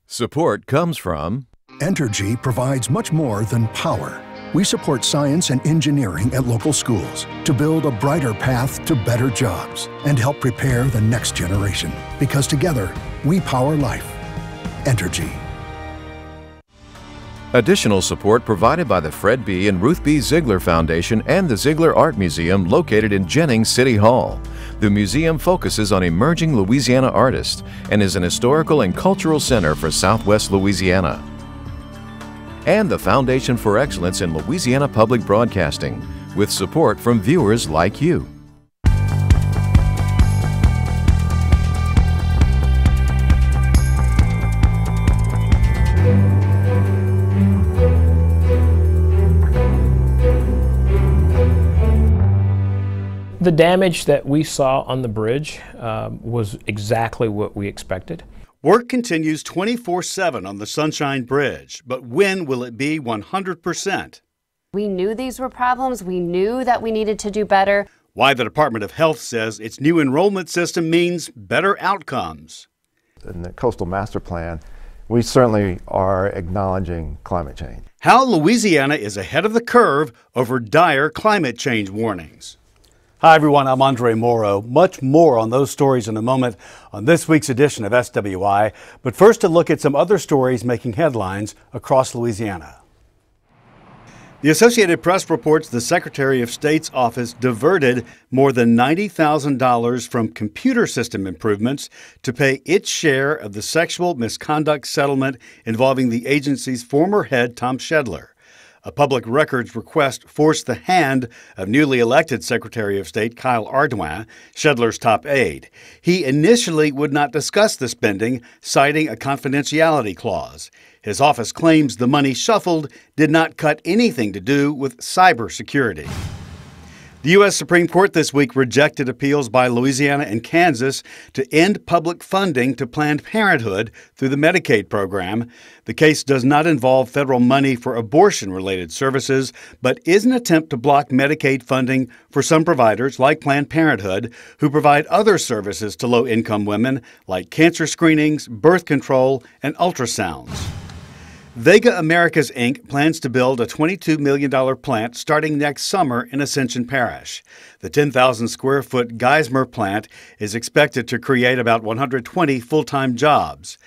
Support comes from Entergy provides much more than power. We support science and engineering at local schools to build a brighter path to better jobs and help prepare the next generation. Because together, we power life. Entergy. additional support provided by the Fred B. and Ruth B. Ziegler Foundation and the Ziegler Art Museum located in Jennings City Hall. The museum focuses on emerging Louisiana artists and is an historical and cultural center for Southwest Louisiana. And the Foundation for Excellence in Louisiana Public Broadcasting, with support from viewers like you. The damage that we saw on the bridge was exactly what we expected. Work continues 24/7 on the Sunshine Bridge, but when will it be 100%? We knew these were problems. We knew that we needed to do better. Why the Department of Health says its new enrollment system means better outcomes. In the Coastal Master Plan, we certainly are acknowledging climate change. How Louisiana is ahead of the curve over dire climate change warnings. Hi, everyone. I'm Andre Morrow. Much more on those stories in a moment on this week's edition of SWI. But first, a look at some other stories making headlines across Louisiana. The Associated Press reports the Secretary of State's office diverted more than $90,000 from computer system improvements to pay its share of the sexual misconduct settlement involving the agency's former head, Tom Shedler. A public records request forced the hand of newly elected Secretary of State Kyle Ardoin, Shedler's top aide. He initially would not discuss the spending, citing a confidentiality clause. His office claims the money shuffled did not cut anything to do with cybersecurity. The U.S. Supreme Court this week rejected appeals by Louisiana and Kansas to end public funding to Planned Parenthood through the Medicaid program. The case does not involve federal money for abortion-related services, but is an attempt to block Medicaid funding for some providers, like Planned Parenthood, who provide other services to low-income women, like cancer screenings, birth control, and ultrasounds. Vega Americas, Inc. plans to build a $22 million plant starting next summer in Ascension Parish. The 10,000-square-foot Geismar plant is expected to create about 120 full-time jobs.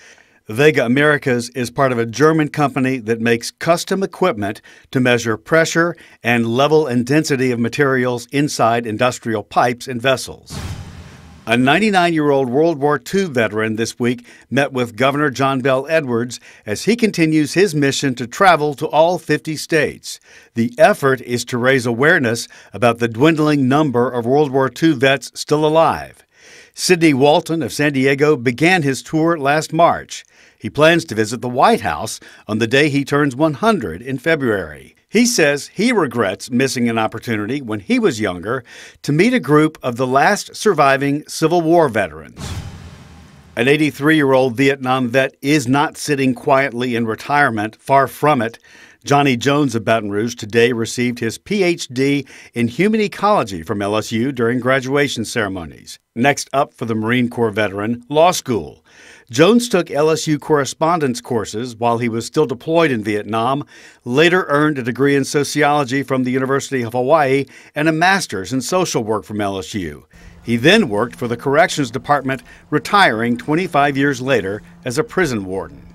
Vega Americas is part of a German company that makes custom equipment to measure pressure and level and density of materials inside industrial pipes and vessels. A 99-year-old World War II veteran this week met with Governor John Bell Edwards as he continues his mission to travel to all 50 states. The effort is to raise awareness about the dwindling number of World War II vets still alive. Sidney Walton of San Diego began his tour last March. He plans to visit the White House on the day he turns 100 in February. He says he regrets missing an opportunity when he was younger to meet a group of the last surviving Civil War veterans. An 83-year-old Vietnam vet is not sitting quietly in retirement, far from it. Johnny Jones of Baton Rouge today received his Ph.D. in human ecology from LSU during graduation ceremonies. Next up for the Marine Corps veteran, law school. Jones took LSU correspondence courses while he was still deployed in Vietnam, later earned a degree in sociology from the University of Hawaii and a master's in social work from LSU. He then worked for the Corrections Department, retiring 25 years later as a prison warden.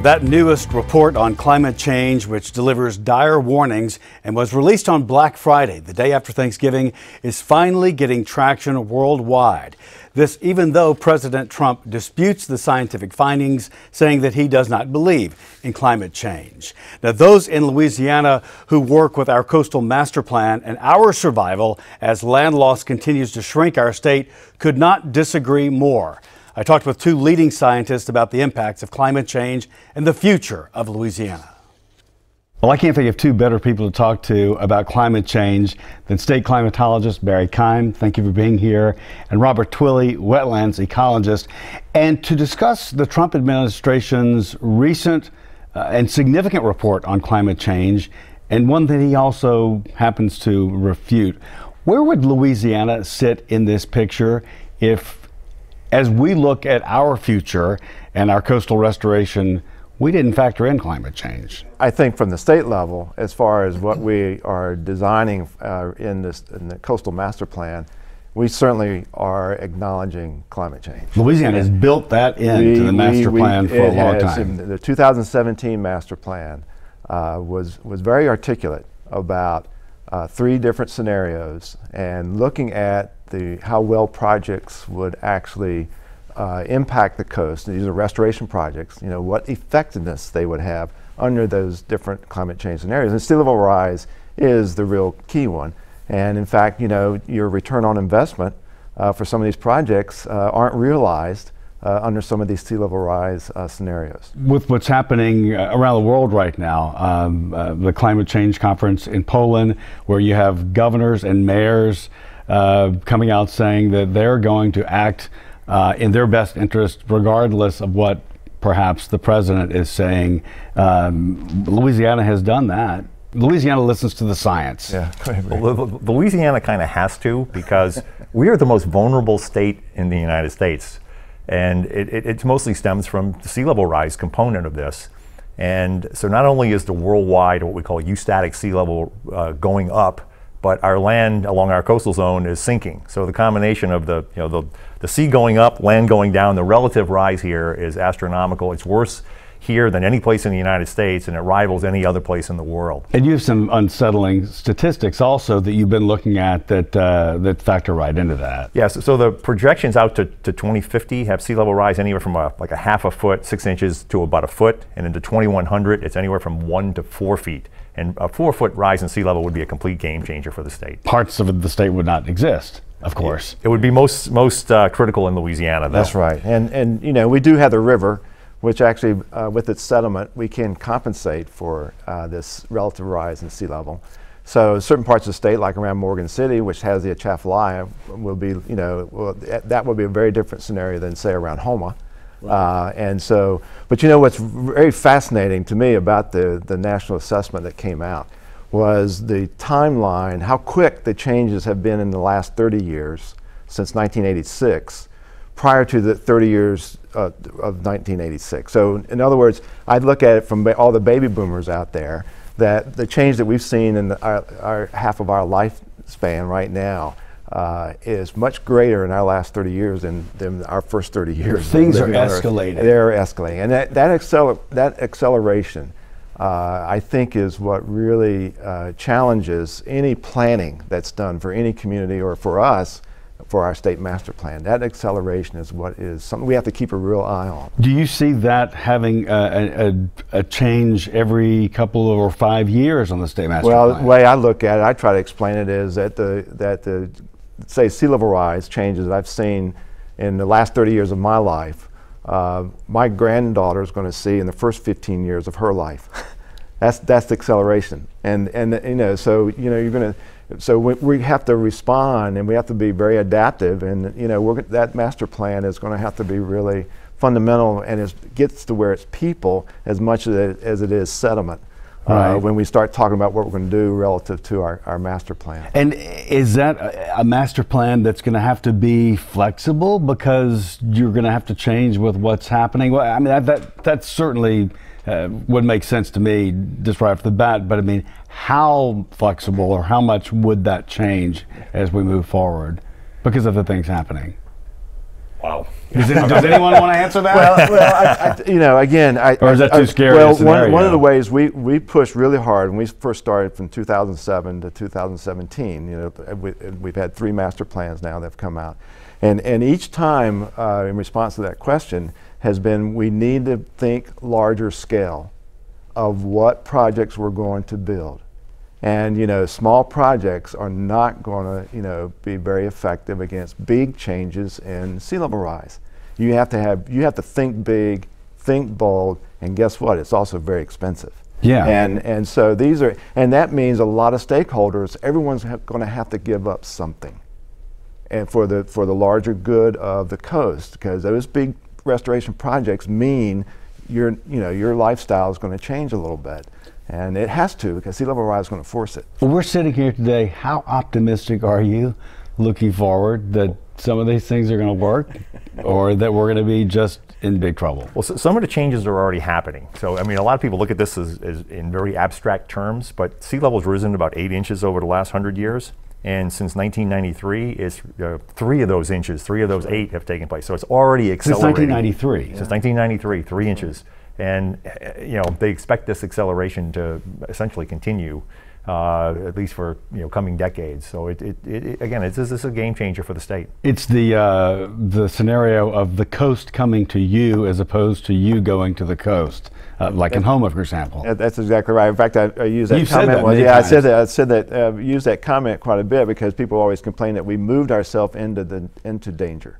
That newest report on climate change, which delivers dire warnings and was released on Black Friday, the day after Thanksgiving, is finally getting traction worldwide. This even though President Trump disputes the scientific findings, saying that he does not believe in climate change. Now, those in Louisiana who work with our Coastal Master Plan and our survival as land loss continues to shrink our state could not disagree more. I talked with two leading scientists about the impacts of climate change and the future of Louisiana. Well, I can't think of two better people to talk to about climate change than state climatologist Barry Keim. Thank you for being here. And Robert Twilley, wetlands ecologist. And to discuss the Trump administration's recent and significant report on climate change and one that he also happens to refute. Where would Louisiana sit in this picture if, as we look at our future and our coastal restoration, we didn't factor in climate change? I think from the state level, as far as what we are designing in the coastal master plan, we certainly are acknowledging climate change. Louisiana has built that into the master plan for a long time. The 2017 master plan was very articulate about 3 different scenarios and looking at how well projects would actually impact the coast. These are restoration projects, what effectiveness they would have under those different climate change scenarios. And sea level rise is the real key one. And in fact, your return on investment for some of these projects aren't realized under some of these sea level rise scenarios. With what's happening around the world right now, the climate change conference in Poland, where you have governors and mayors coming out saying that they're going to act in their best interest, regardless of what perhaps the president is saying. Louisiana has done that. Louisiana listens to the science. Yeah, well, Louisiana kind of has to, because we are the most vulnerable state in the United States. And it mostly stems from the sea level rise component of this. And so not only is the worldwide, what we call eustatic sea level going up, but our land along our coastal zone is sinking. So the combination of the sea going up, land going down, the relative rise here is astronomical. It's worse here than any place in the United States, and it rivals any other place in the world. And you have some unsettling statistics also that you've been looking at that factor right into that. Yes, so the projections out to 2050 have sea level rise anywhere from like a half a foot, 6 inches, to about a foot, and into 2100 it's anywhere from 1 to 4 feet. And a 4-foot rise in sea level would be a complete game changer for the state. Parts of the state would not exist, of course. It would be most critical in Louisiana, though. That's right. And we do have the river, which actually, with its sediment, we can compensate for this relative rise in sea level. So certain parts of the state, like around Morgan City, which has the Atchafalaya, will be, that would be a very different scenario than, say, around Houma. And so, but what's very fascinating to me about the national assessment that came out was the timeline, how quick the changes have been in the last 30 years, since 1986, prior to the 30 years of 1986. So in other words, I'd look at it from all the baby boomers out there, that the change that we've seen in our half of our lifespan right now is much greater in our last 30 years than our first 30 years. Things are escalating. They're escalating. And that acceleration, I think, is what really challenges any planning that's done for any community or for us, for our state master plan. That acceleration is what is something we have to keep a real eye on. Do you see that having a change every couple or 5 years on the state master plan? Well, the way I look at it, I try to explain it, is that the say sea level rise changes that I've seen in the last 30 years of my life, my granddaughter is going to see in the first 15 years of her life. That's the acceleration, and so you're going to. So we have to respond, and we have to be very adaptive, and that master plan is going to have to be really fundamental, and it gets to where it's people as much as it is sediment. Right. When we start talking about what we're going to do relative to our master plan. And is that a master plan that's going to have to be flexible because you're going to have to change with what's happening? Well, I mean, that certainly would make sense to me just right off the bat, but I mean, how flexible or how much would that change as we move forward because of the things happening? Wow. Does anyone want to answer that? Well, again, or is that too scary? Well, one of the ways we pushed really hard when we first started from 2007 to 2017. We've had 3 master plans now that have come out, and each time in response to that question has been, we need to think larger scale of what projects we're going to build. And small projects are not going to be very effective against big changes in sea level rise. You have to think big, think bold, and guess what? It's also very expensive. Yeah. And so that means a lot of stakeholders. Everyone's going to have to give up something, and for the larger good of the coast, because those big restoration projects mean your lifestyle is going to change a little bit. And it has to, because sea level rise is going to force it. Well, we're sitting here today. How optimistic are you looking forward that some of these things are going to work, or that we're going to be just in big trouble? Well, so some of the changes are already happening. So, I mean, a lot of people look at this as in very abstract terms, but sea level's risen about 8 inches over the last 100 years. And since 1993, it's 3 of those inches, 3 of those 8 have taken place. So it's already accelerating. Since 1993. Since 1993, 3 inches. And, you know, they expect this acceleration to essentially continue, at least for, you know, coming decades. So again, this is a game changer for the state. It's the scenario of the coast coming to you as opposed to you going to the coast, like in Houma, for example. That's exactly right. In fact, I use that You've comment. said that many I times. said that. Used that comment quite a bit because people always complain that we moved ourselves into danger.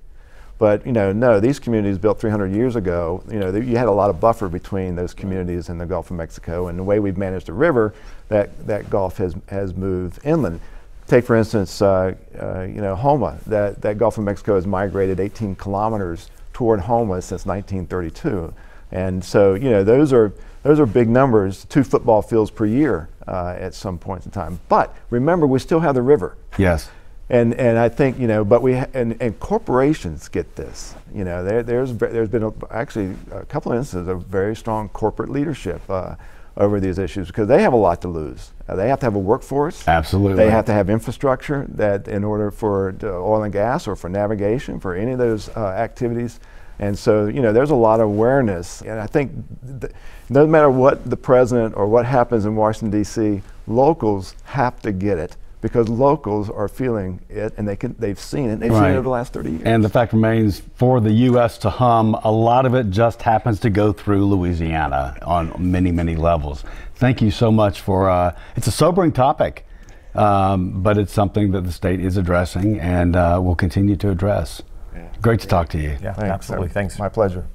But, you know, no, these communities built 300 years ago, you know, you had a lot of buffer between those communities and the Gulf of Mexico, and the way we've managed the river, that Gulf has moved inland. Take, for instance, you know, Houma, that Gulf of Mexico has migrated 18 kilometers toward Houma since 1932. And so, you know, those are big numbers, 2 football fields per year at some point in time. But remember, we still have the river. Yes. And I think, you know, but and corporations get this. You know, there's been actually a couple of instances of very strong corporate leadership over these issues because they have a lot to lose. They have to have a workforce. Absolutely. They have to have infrastructure that in order for oil and gas or for navigation, for any of those activities. And so, you know, there's a lot of awareness. And I think no matter what the president or what happens in Washington, D.C., locals have to get it. Because locals are feeling it, and they've seen it. They've seen it over the last 30 years. And the fact remains, for the U.S. to hum, a lot of it just happens to go through Louisiana on many, many levels. Thank you so much for. It's a sobering topic, but it's something that the state is addressing and will continue to address. Yeah. Great to talk to you. Yeah, absolutely. Thanks. My pleasure.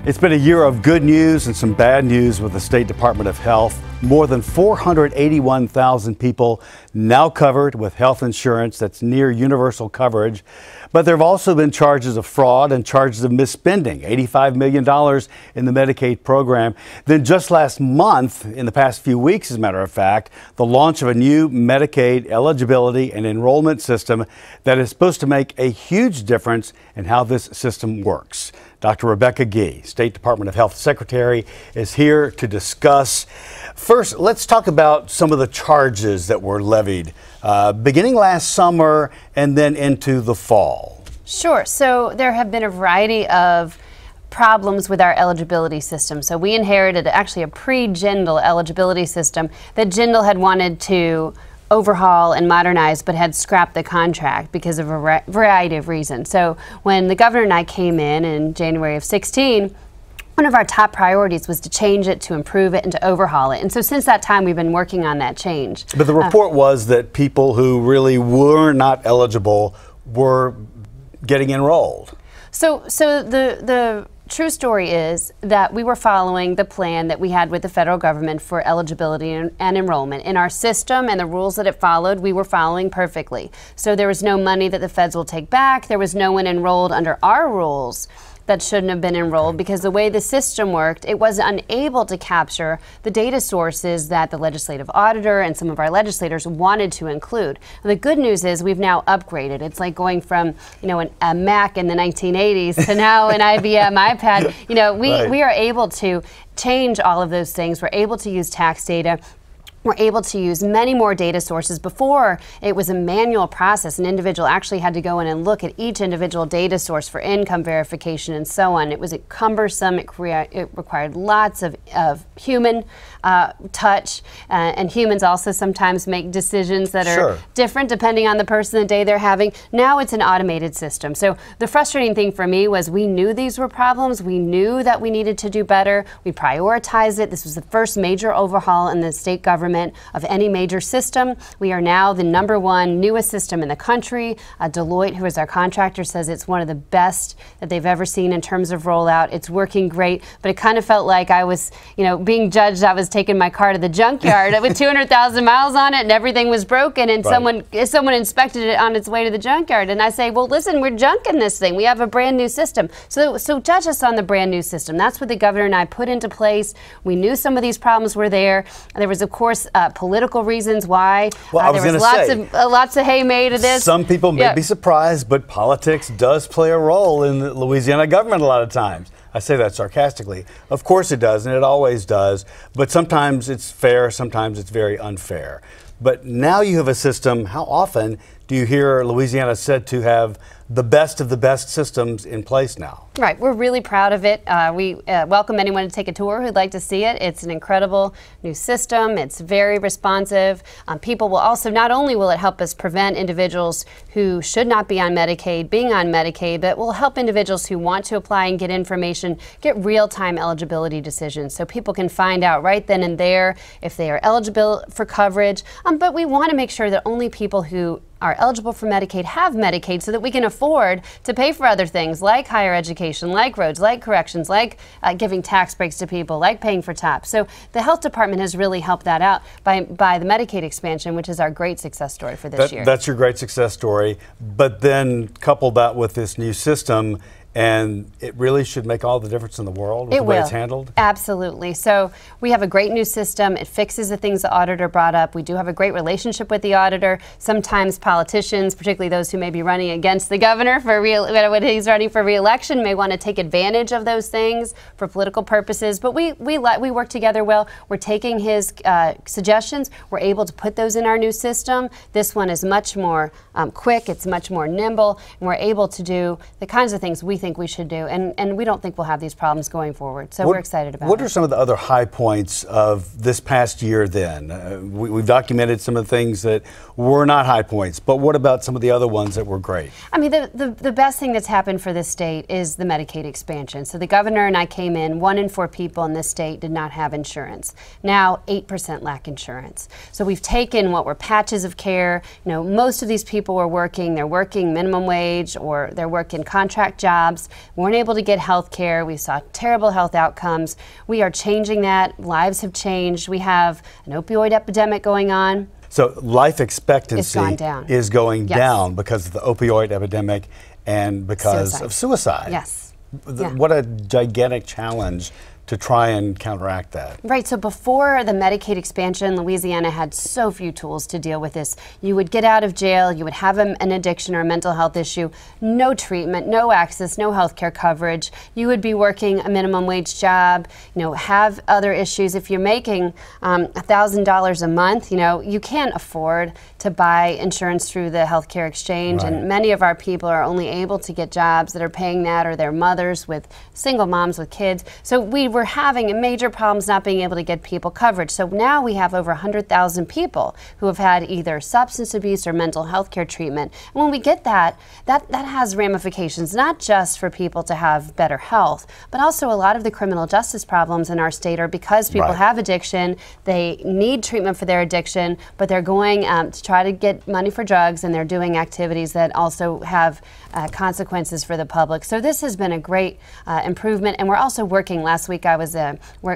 It's been a year of good news and some bad news with the State Department of Health. More than 481,000 people now covered with health insurance that's near universal coverage. But there have also been charges of fraud and charges of misspending, $85 million in the Medicaid program. Then just last month, in the past few weeks, as a matter of fact, the launch of a new Medicaid eligibility and enrollment system that is supposed to make a huge difference in how this system works. Dr. Rebecca Gee, State Department of Health Secretary, is here to discuss. First, let's talk about some of the charges that were levied beginning last summer and then into the fall. Sure. So there have been a variety of problems with our eligibility system. So we inherited actually a pre-Jindal eligibility system that Jindal had wanted to overhaul and modernize, but had scrapped the contract because of a variety of reasons. So when the governor and I came in January of 16, one of our top priorities was to change it, to improve it, and to overhaul it. And so since that time, we've been working on that change. But the report was that people who really were not eligible were getting enrolled. So the true story is that we were following the plan that we had with the federal government for eligibility and enrollment. In our system and the rules that it followed, we were following perfectly. So there was no money that the feds will take back. There was no one enrolled under our rules that shouldn't have been enrolled, because the way the system worked, it was unable to capture the data sources that the legislative auditor and some of our legislators wanted to include. And the good news is we've now upgraded. It's like going from, you know, a Mac in the 1980s to now an IBM iPad. You know, we are able to change all of those things. We're able to use tax data. We're able to use many more data sources. Before, it was a manual process. An individual actually had to go in and look at each individual data source for income verification and so on. It was cumbersome. It required lots of human touch, and humans also sometimes make decisions that are different depending on the person, the day they're having. Now it's an automated system. So the frustrating thing for me was we knew these were problems. We knew that we needed to do better. We prioritized it. This was the first major overhaul in the state government. development of any major system. We are now the #1 newest system in the country. Deloitte, who is our contractor, says it's one of the best that they've ever seen in terms of rollout. It's working great, but it kind of felt like I was, being judged. I was taking my car to the junkyard with 200,000 miles on it and everything was broken, and someone inspected it on its way to the junkyard. And I say, well, listen, we're junking this thing. We have a brand new system. So judge us on the brand new system. That's what the governor and I put into place. We knew some of these problems were there. There was, of course, political reasons why. Well, there was lots of hay made of this. Some people may be surprised, but politics does play a role in the Louisiana government a lot of times. I say that sarcastically. Of course it does, and it always does. But sometimes it's fair, sometimes it's very unfair. But now you have a system. How often do you hear Louisiana said to have the best of the best systems in place now? Right, we're really proud of it. We welcome anyone to take a tour who'd like to see it. It's an incredible new system. It's very responsive. People will also, not only will it help us prevent individuals who should not be on Medicaid being on Medicaid, but will help individuals who want to apply and get information get real-time eligibility decisions, so people can find out right then and there if they are eligible for coverage. But we want to make sure that only people who are eligible for Medicaid have Medicaid, so that we can afford to pay for other things like higher education, like roads, like corrections, like giving tax breaks to people, like paying for TAP. So the health department has really helped that out by the Medicaid expansion, which is our great success story for this year. That's your great success story. But then couple that with this new system, and it really should make all the difference in the world with the way it's handled? Absolutely. So we have a great new system. It fixes the things the auditor brought up. We do have a great relationship with the auditor. Sometimes politicians, particularly those who may be running against the governor when he's running for re-election, may want to take advantage of those things for political purposes. But we work together well. We're taking his suggestions. We're able to put those in our new system. This one is much more quick. It's much more nimble. And we're able to do the kinds of things we think we should do, and we don't think we'll have these problems going forward. So we're excited about it. What are some of the other high points of this past year then? We've documented some of the things that were not high points, but what about some of the other ones that were great? I mean, the best thing that's happened for this state is the Medicaid expansion. So the governor and I came in, 1 in 4 people in this state did not have insurance. Now 8% lack insurance. So we've taken what were patches of care. Most of these people were working, they're working minimum wage or they're working contract jobs, weren't able to get health care. We saw terrible health outcomes. We are changing that. Lives have changed. We have an opioid epidemic going on. So life expectancy is going Yes. down because of the opioid epidemic and because of suicide. Yes. What a gigantic challenge to try and counteract that. Right, so before the Medicaid expansion, Louisiana had so few tools to deal with this. You would get out of jail, you would have an addiction or a mental health issue, no treatment, no access, no health care coverage. You would be working a minimum wage job, have other issues. If you're making $1,000 a month, you can't afford to buy insurance through the health care exchange. Right. And many of our people are only able to get jobs that are paying that, or their mothers with single moms with kids. So we were having major problems not being able to get people coverage. So now we have over 100,000 people who have had either substance abuse or mental health care treatment. And when we get that has ramifications, not just for people to have better health, but also a lot of the criminal justice problems in our state are because people have addiction, they need treatment for their addiction, but they're going to try to get money for drugs, and they're doing activities that also have consequences for the public. So this has been a great improvement, and we're also working. Last week I was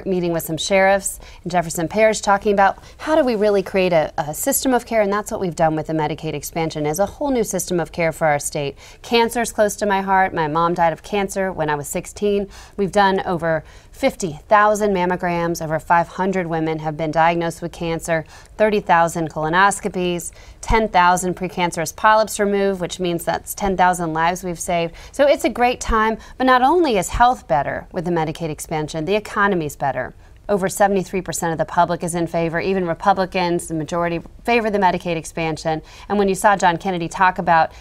meeting with some sheriffs in Jefferson Parish talking about how do we really create a system of care, and that's what we've done with the Medicaid expansion, is a whole new system of care for our state. Cancer is close to my heart. My mom died of cancer when I was 16. We've done over 50,000 mammograms. Over 500 women have been diagnosed with cancer, 30,000 colonoscopies, 10,000 precancerous polyps removed, which means that's 10,000 lives we've saved. So it's a great time, but not only is health better with the Medicaid expansion, the economy's better. Over 73% of the public is in favor. Even Republicans, the majority, favor the Medicaid expansion. And when you saw John Kennedy talk about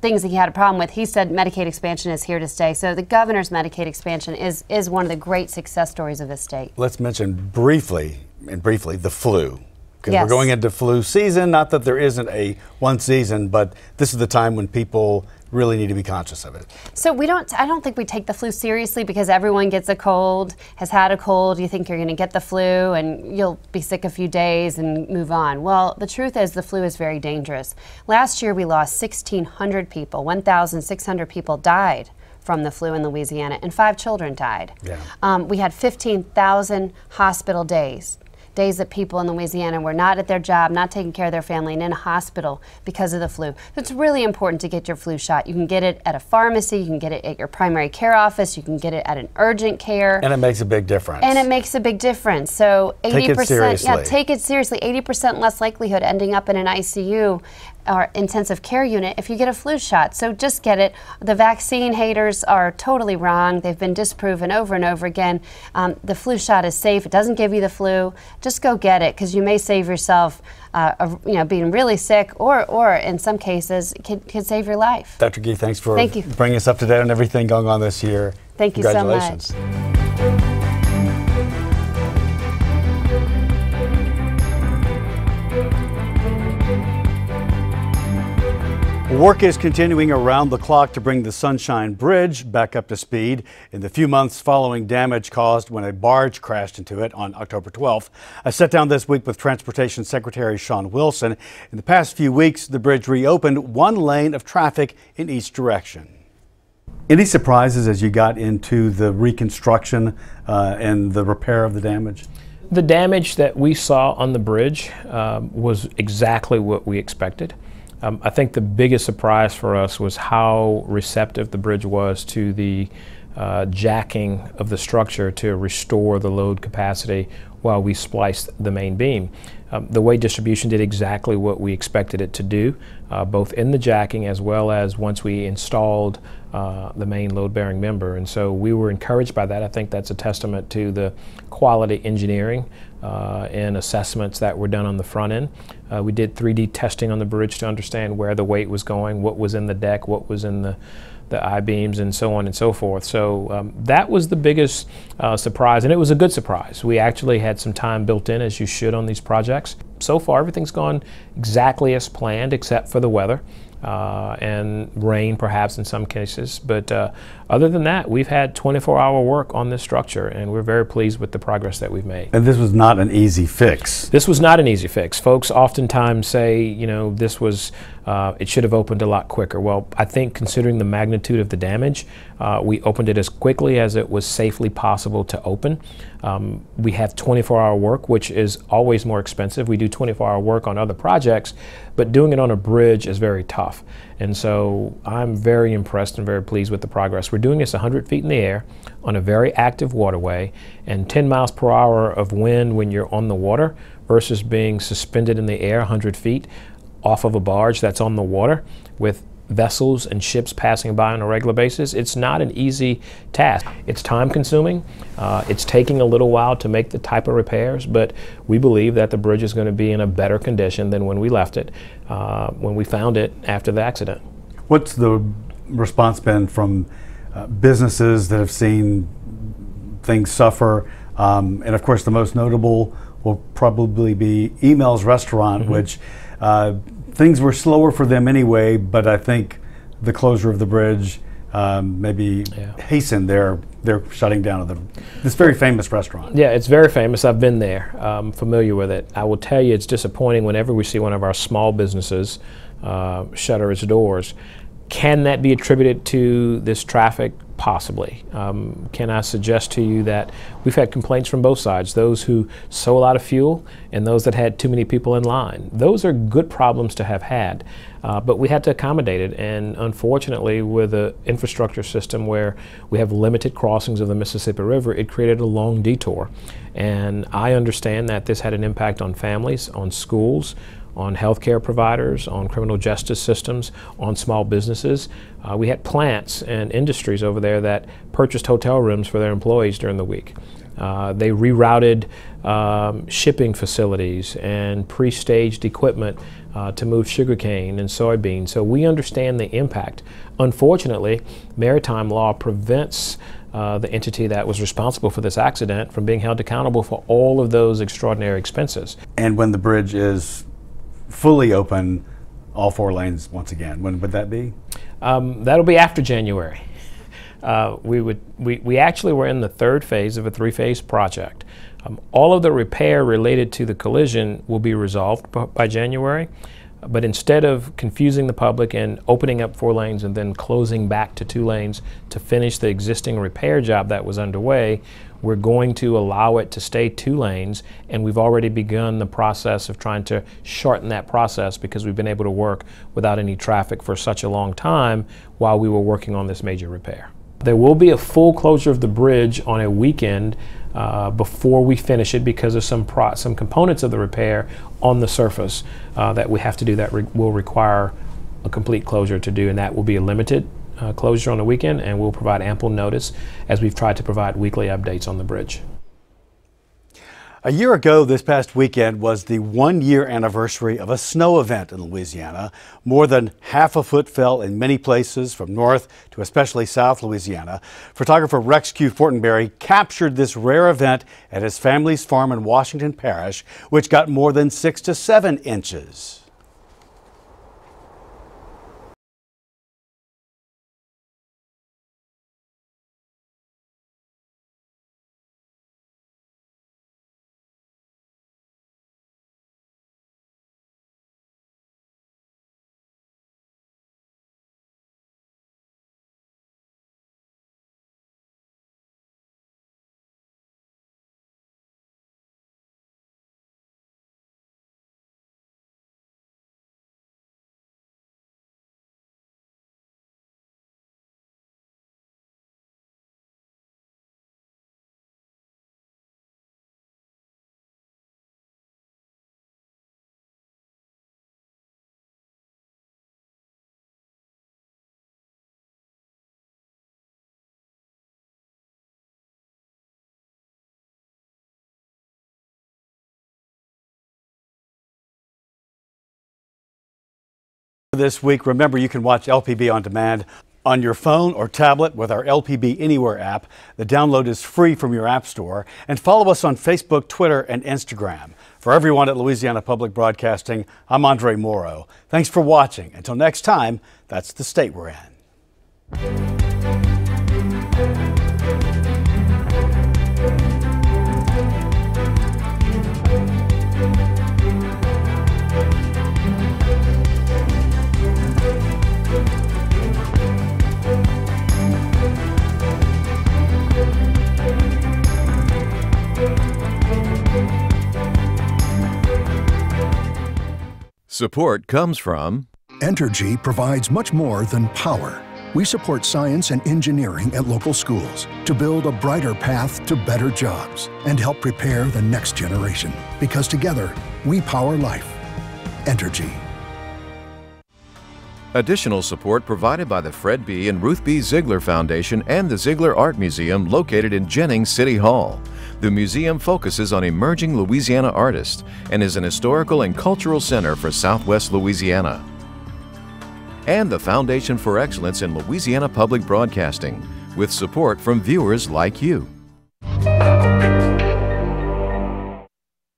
things that he had a problem with, he said Medicaid expansion is here to stay. So the governor's Medicaid expansion is one of the great success stories of this state. Let's mention briefly the flu. Because we're going into flu season. Not that there isn't one season, but this is the time when people really need to be conscious of it? So I don't think we take the flu seriously because everyone gets a cold, has had a cold. You think you're going to get the flu and you'll be sick a few days and move on. Well, the truth is the flu is very dangerous. Last year we lost 1,600 people, 1,600 people died from the flu in Louisiana, and 5 children died. Yeah. We had 15,000 hospital days that people in Louisiana were not at their job, not taking care of their family, and in a hospital because of the flu. So it's really important to get your flu shot. You can get it at a pharmacy, you can get it at your primary care office, you can get it at an urgent care. And it makes a big difference. And it makes a big difference. So 80%, take it seriously. Yeah, take it seriously. 80% less likelihood ending up in an ICU or intensive care unit if you get a flu shot. So just get it. The vaccine haters are totally wrong. They've been disproven over and over again. The flu shot is safe. It doesn't give you the flu. Just go get it because you may save yourself being really sick or in some cases could save your life. Dr. Gee, thanks for bringing us up to date on everything going on this year. Thank you so much. Congratulations. Work is continuing around the clock to bring the Sunshine Bridge back up to speed in the few months following damage caused when a barge crashed into it on October 12th. I sat down this week with Transportation Secretary Sean Wilson. In the past few weeks, the bridge reopened one lane of traffic in each direction. Any surprises as you got into the reconstruction and the repair of the damage? The damage that we saw on the bridge was exactly what we expected. I think the biggest surprise for us was how receptive the bridge was to the jacking of the structure to restore the load capacity while we spliced the main beam. The weight distribution did exactly what we expected it to do, both in the jacking as well as once we installed the main load-bearing member. And so we were encouraged by that. I think that's a testament to the quality engineering and assessments that were done on the front end. We did 3D testing on the bridge to understand where the weight was going, what was in the deck, what was in the I-beams, and so on and so forth. So that was the biggest surprise, and it was a good surprise. We actually had some time built in, as you should on these projects. So far, everything's gone exactly as planned, except for the weather and rain, perhaps in some cases. But other than that, we've had 24-hour work on this structure, and we're very pleased with the progress that we've made. And this was not an easy fix. This was not an easy fix. Folks oftentimes say, you know, this was, it should have opened a lot quicker. Well, I think considering the magnitude of the damage, we opened it as quickly as it was safely possible to open. We have 24-hour work, which is always more expensive. We do 24-hour work on other projects, but doing it on a bridge is very tough. And so I'm very impressed and very pleased with the progress. We're doing this 100 feet in the air on a very active waterway, and 10 miles per hour of wind when you're on the water versus being suspended in the air 100 feet off of a barge that's on the water with vessels and ships passing by on a regular basis. It's not an easy task. It's time consuming. It's taking a little while to make the type of repairs, but we believe that the bridge is going to be in a better condition than when we left it, when we found it after the accident. What's the response been from businesses that have seen things suffer? And of course, the most notable will probably be Email's Restaurant, which things were slower for them anyway, but I think the closure of the bridge maybe hastened their shutting down of this very famous restaurant. Yeah, it's very famous. I've been there. I'm familiar with it. I will tell you, it's disappointing whenever we see one of our small businesses shutter its doors. Can that be attributed to this traffic? Possibly. Can I suggest to you that we've had complaints from both sides, those who sold a lot of fuel and those that had too many people in line. Those are good problems to have had, but we had to accommodate it. And unfortunately, with an infrastructure system where we have limited crossings of the Mississippi River, it created a long detour. And I understand that this had an impact on families, on schools, on healthcare providers, on criminal justice systems, on small businesses. We had plants and industries over there that purchased hotel rooms for their employees during the week. They rerouted shipping facilities and pre-staged equipment to move sugarcane and soybeans. So we understand the impact. Unfortunately, maritime law prevents the entity that was responsible for this accident from being held accountable for all of those extraordinary expenses. And when the bridge is fully open, all 4 lanes once again, when would that be? That'll be after January. We actually were in the third phase of a three-phase project. All of the repair related to the collision will be resolved by January, but instead of confusing the public and opening up 4 lanes and then closing back to 2 lanes to finish the existing repair job that was underway, we're going to allow it to stay 2 lanes, and we've already begun the process of trying to shorten that process because we've been able to work without any traffic for such a long time while we were working on this major repair. There will be a full closure of the bridge on a weekend before we finish it because of some components of the repair on the surface that we have to do that will require a complete closure to do, and that will be a limited closure on the weekend, and we'll provide ample notice as we've tried to provide weekly updates on the bridge. A year ago this past weekend was the 1-year anniversary of a snow event in Louisiana. More than half a foot fell in many places from north to especially South Louisiana. Photographer Rex Q. Fortenberry captured this rare event at his family's farm in Washington Parish, which got more than 6 to 7 inches. This week, remember you can watch LPB on demand on your phone or tablet with our LPB Anywhere app. The download is free from your app store. And follow us on Facebook, Twitter, and Instagram. For everyone at Louisiana Public Broadcasting, I'm Andre Morrow. Thanks for watching. Until next time, that's the state we're in. Support comes from Entergy provides much more than power. We support science and engineering at local schools to build a brighter path to better jobs and help prepare the next generation. Because together, we power life. Entergy. Additional support provided by the Fred B. and Ruth B. Ziegler Foundation and the Ziegler Art Museum located in Jennings City Hall. The museum focuses on emerging Louisiana artists and is an historical and cultural center for Southwest Louisiana. And the Foundation for Excellence in Louisiana Public Broadcasting, with support from viewers like you.